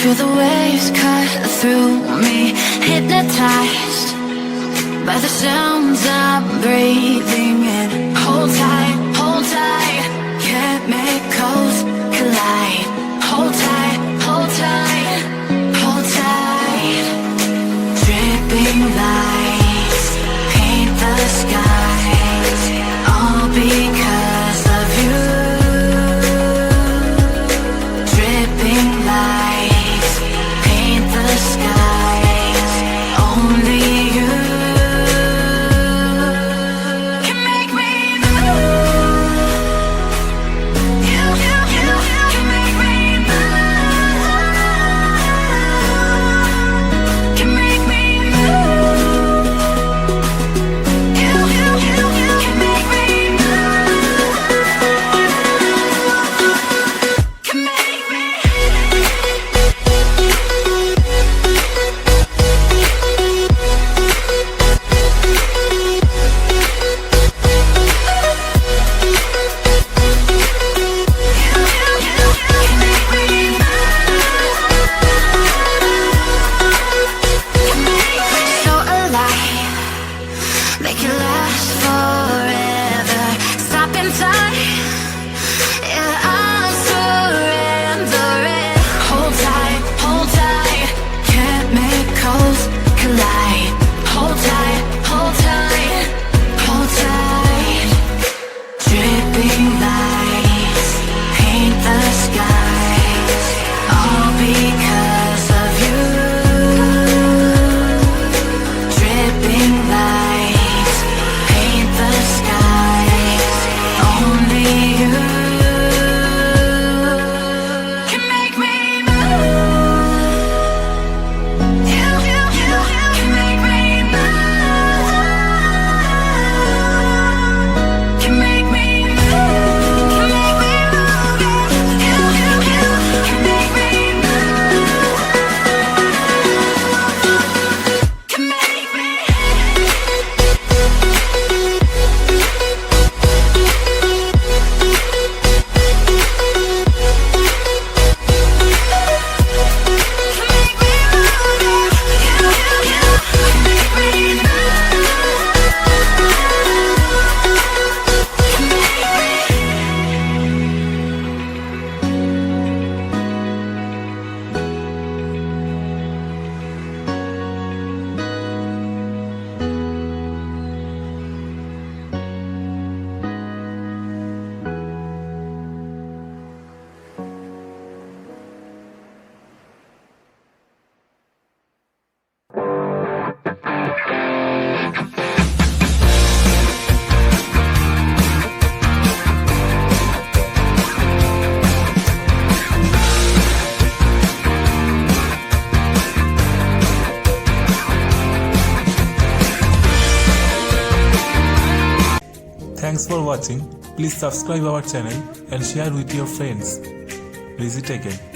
Feel the waves cut through me, hypnotized by the sounds I'm breathing in. Hold tight, chemicals collide. Hold tight, hold tight, hold tight. Dripping lights paint the skies, all because of you. Dripping lights paint the skies, only you can make me move. You can make me move. Can make me move. You can make me move. Can make me. So alive, make it last forever. Stop in time, yeah, I'm surrendering. Hold tight, chemicals collide. Hold tight, hold tight, hold tight. Dripping lights paint the skies, all because of you. Dripping lights paint the skies, only you can make me move. You can make me move. Can make me move. Can make me move. You can make me move. Can make me. Thanks for watching. Please subscribe our channel and share with your friends. Visit again.